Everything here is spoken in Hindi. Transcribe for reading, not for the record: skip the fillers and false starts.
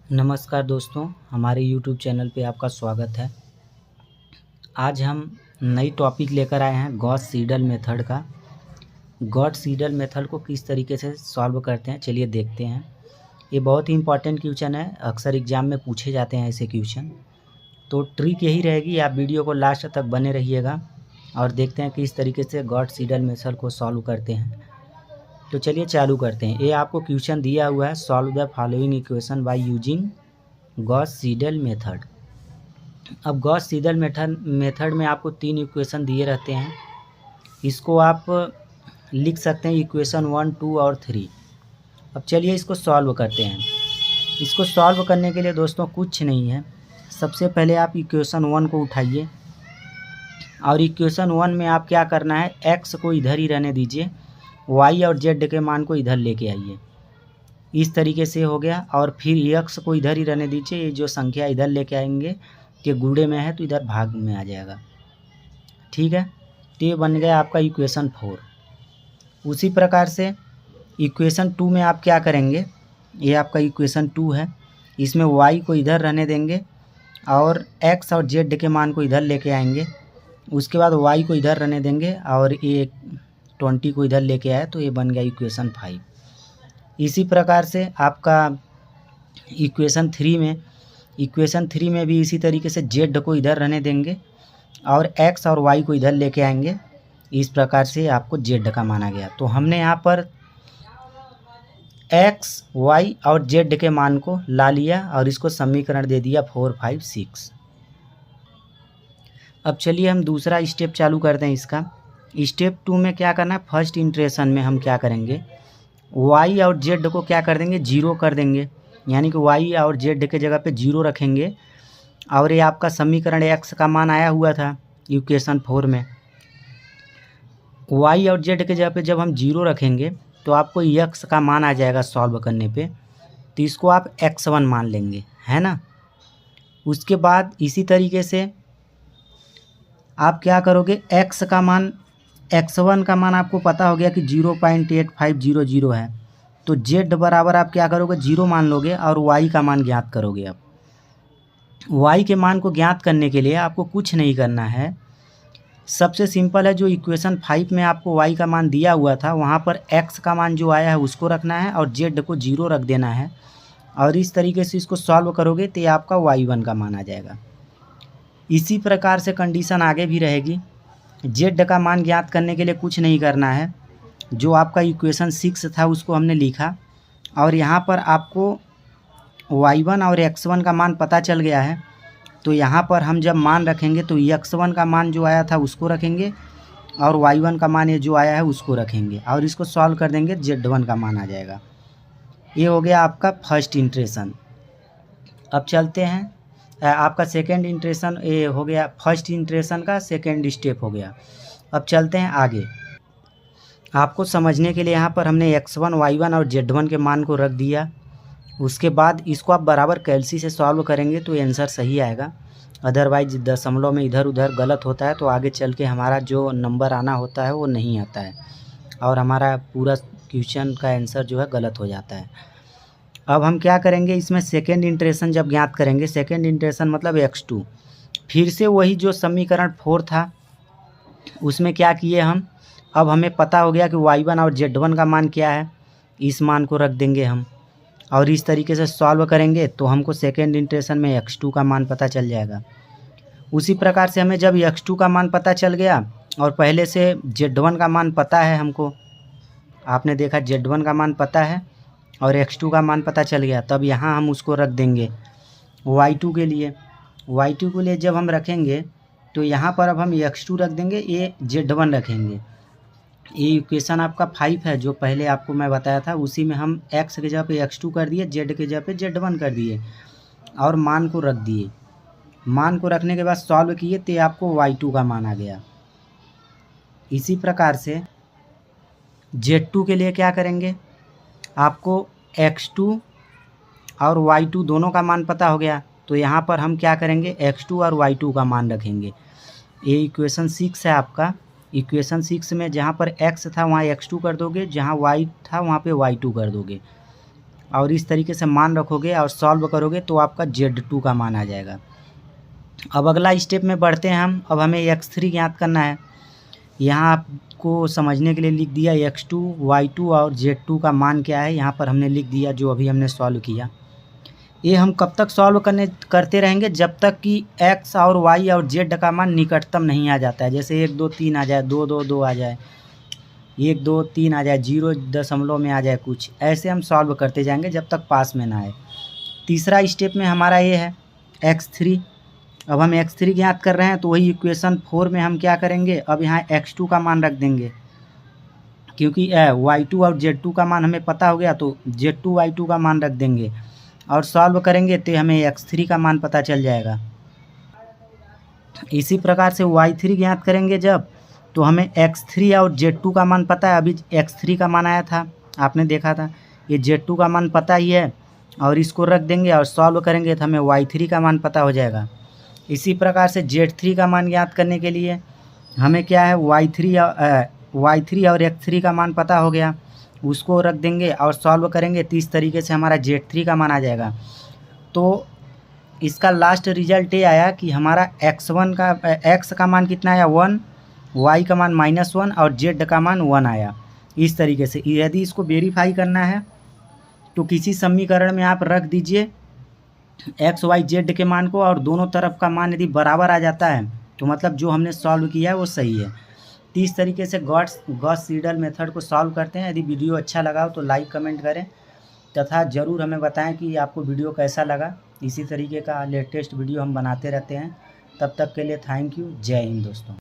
नमस्कार दोस्तों, हमारे YouTube चैनल पे आपका स्वागत है। आज हम नई टॉपिक लेकर आए हैं गॉस सीडल मेथड का। गॉस सीडल मेथड को किस तरीके से सॉल्व करते हैं, चलिए देखते हैं। ये बहुत ही इम्पॉर्टेंट क्वेश्चन है, अक्सर एग्ज़ाम में पूछे जाते हैं ऐसे क्वेश्चन। तो ट्रिक यही रहेगी, आप वीडियो को लास्ट तक बने रहिएगा और देखते हैं किस तरीके से गॉस सीडल मेथड को सॉल्व करते हैं। तो चलिए चालू करते हैं। ये आपको क्वेश्चन दिया हुआ है, solve the following equation by using Gauss Seidel method. अब गॉस सीडल मेथड में आपको 3 इक्वेशन दिए रहते हैं। इसको आप लिख सकते हैं इक्वेशन 1, 2 और 3। अब चलिए इसको सॉल्व करते हैं। इसको सॉल्व करने के लिए दोस्तों कुछ नहीं है, सबसे पहले आप इक्वेशन 1 को उठाइए और इक्वेशन 1 में आप क्या करना है, एक्स को इधर ही रहने दीजिए, वाई और जेड के मान को इधर लेके आइए। इस तरीके से हो गया। और फिर यक्स को इधर ही रहने दीजिए, ये जो संख्या इधर लेके आएंगे कि गुणे में है तो इधर भाग में आ जाएगा। ठीक है, तो ये बन गया आपका इक्वेशन 4। उसी प्रकार से इक्वेशन 2 में आप क्या करेंगे, ये आपका इक्वेशन 2 है, इसमें वाई को इधर रहने देंगे और एक्स और जेड के मान को इधर लेके आएंगे। उसके बाद वाई को इधर रहने देंगे और ये 20 को इधर लेके आए तो ये बन गया इक्वेशन 5। इसी प्रकार से आपका इक्वेशन 3 में भी इसी तरीके से जेड को इधर रहने देंगे और एक्स और वाई को इधर लेके आएंगे। इस प्रकार से आपको जेड का माना गया। तो हमने यहाँ पर एक्स, वाई और जेड के मान को ला लिया और इसको समीकरण दे दिया 4, 5, 6। अब चलिए हम दूसरा स्टेप चालू करते हैं इसका। स्टेप 2 में क्या करना है, फर्स्ट इंट्रेशन में हम क्या करेंगे, y और z को क्या कर देंगे, 0 कर देंगे, यानी कि y और z के जगह पे 0 रखेंगे। और ये आपका समीकरण x का मान आया हुआ था इक्वेशन 4 में। y और z के जगह पे जब हम 0 रखेंगे तो आपको x का मान आ जाएगा सॉल्व करने पे, तो इसको आप x1 मान लेंगे, है ना। उसके बाद इसी तरीके से आप क्या करोगे, x1 का मान आपको पता हो गया कि 0.8500 है, तो z बराबर आप क्या करोगे, 0 मान लोगे और y का मान ज्ञात करोगे। अब y के मान को ज्ञात करने के लिए आपको कुछ नहीं करना है, सबसे सिंपल है, जो इक्वेशन 5 में आपको y का मान दिया हुआ था वहाँ पर x का मान जो आया है उसको रखना है और z को 0 रख देना है। और इस तरीके से इसको सॉल्व करोगे तो ये आपका y1 का मान आ जाएगा। इसी प्रकार से कंडीशन आगे भी रहेगी। जेड का मान ज्ञात करने के लिए कुछ नहीं करना है, जो आपका इक्वेशन 6 था उसको हमने लिखा और यहाँ पर आपको y1 और x1 का मान पता चल गया है। तो यहाँ पर हम जब मान रखेंगे तो x1 का मान जो आया था उसको रखेंगे और y1 का मान ये जो आया है उसको रखेंगे और इसको सॉल्व कर देंगे, z1 का मान आ जाएगा। ये हो गया आपका फर्स्ट इंट्रेशन। अब चलते हैं, आपका सेकेंड इंट्रेशन ये हो गया, फर्स्ट इंट्रेशन का सेकेंड स्टेप हो गया। अब चलते हैं आगे। आपको समझने के लिए यहाँ पर हमने x1, y1 और z1 के मान को रख दिया। उसके बाद इसको आप बराबर कैलसी से सॉल्व करेंगे तो आंसर सही आएगा, अदरवाइज दशमलव में इधर उधर गलत होता है तो आगे चल के हमारा जो नंबर आना होता है वो नहीं आता है और हमारा पूरा क्वेश्चन का आंसर जो है गलत हो जाता है। अब हम क्या करेंगे, इसमें सेकेंड इंट्रेशन जब ज्ञात करेंगे, सेकेंड इंट्रेशन मतलब x2, फिर से वही जो समीकरण 4 था उसमें क्या किए हम, अब हमें पता हो गया कि y1 और z1 का मान क्या है, इस मान को रख देंगे हम और इस तरीके से सॉल्व करेंगे तो हमको सेकेंड इंट्रेशन में x2 का मान पता चल जाएगा। उसी प्रकार से हमें जब x2 का मान पता चल गया और पहले से z1 का मान पता है हमको, आपने देखा z1 का मान पता है और x2 का मान पता चल गया, तब यहाँ हम उसको रख देंगे y2 के लिए। y2 के लिए जब हम रखेंगे तो यहाँ पर अब हम x2 रख देंगे, ये z1 रखेंगे। ये इक्वेशन आपका 5 है जो पहले आपको मैं बताया था, उसी में हम x के जगह पे x2 कर दिए, z के जगह पे z1 कर दिए और मान को रख दिए। मान को रखने के बाद सॉल्व किए तो आपको y2 का मान आ गया। इसी प्रकार से z2 के लिए क्या करेंगे, आपको x2 और y2 दोनों का मान पता हो गया, तो यहाँ पर हम क्या करेंगे, x2 और y2 का मान रखेंगे। ये इक्वेशन 6 है आपका। इक्वेशन 6 में जहाँ पर x था वहाँ x2 कर दोगे, जहाँ y था वहाँ पे y2 कर दोगे। और इस तरीके से मान रखोगे और सॉल्व करोगे तो आपका Z2 का मान आ जाएगा। अब अगला स्टेप में बढ़ते हैं हम। अब हमें x3 ज्ञात करना है। यहाँ आपको समझने के लिए लिख दिया x2, y2 और z2 का मान क्या है, यहाँ पर हमने लिख दिया जो अभी हमने सॉल्व किया। ये हम कब तक सॉल्व करते रहेंगे, जब तक कि x और y और z का मान निकटतम नहीं आ जाता है। जैसे 1 2 3 आ जाए, 2 2 2 आ जाए, 1 2 3 आ जाए, 0 दशमलव में आ जाए कुछ, ऐसे हम सॉल्व करते जाएंगे जब तक पास में ना आए। तीसरा स्टेप में हमारा ये है x3। अब हम x3 ज्ञात कर रहे हैं तो वही इक्वेशन 4 में हम क्या करेंगे, अब यहाँ x2 का मान रख देंगे, क्योंकि y2 और z2 का मान हमें पता हो गया तो z2 y2 का मान रख देंगे और सॉल्व करेंगे तो हमें x3 का मान पता चल जाएगा। इसी प्रकार से y3 ज्ञात करेंगे जब, तो हमें x3 और z2 का मान पता है। अभी x3 का मान आया था, आपने देखा था, ये z2 का मान पता ही है और इसको रख देंगे और सॉल्व करेंगे तो हमें y3 का मान पता हो जाएगा। इसी प्रकार से z3 का मान ज्ञात करने के लिए हमें क्या है, y3 और x3 का मान पता हो गया, उसको रख देंगे और सॉल्व करेंगे तो इस तरीके से हमारा z3 का मान आ जाएगा। तो इसका लास्ट रिजल्ट ये आया कि हमारा x का मान कितना आया 1, y का मान -1 और z का मान 1 आया। इस तरीके से यदि इसको वेरीफाई करना है तो किसी समीकरण में आप रख दीजिए x y z के मान को, और दोनों तरफ का मान यदि बराबर आ जाता है तो मतलब जो हमने सॉल्व किया है वो सही है। तो इस तरीके से गॉस सीडल मेथड को सॉल्व करते हैं। यदि वीडियो अच्छा लगा हो तो लाइक कमेंट करें तथा ज़रूर हमें बताएं कि आपको वीडियो कैसा लगा। इसी तरीके का लेटेस्ट वीडियो हम बनाते रहते हैं। तब तक के लिए थैंक यू। जय हिंद दोस्तों।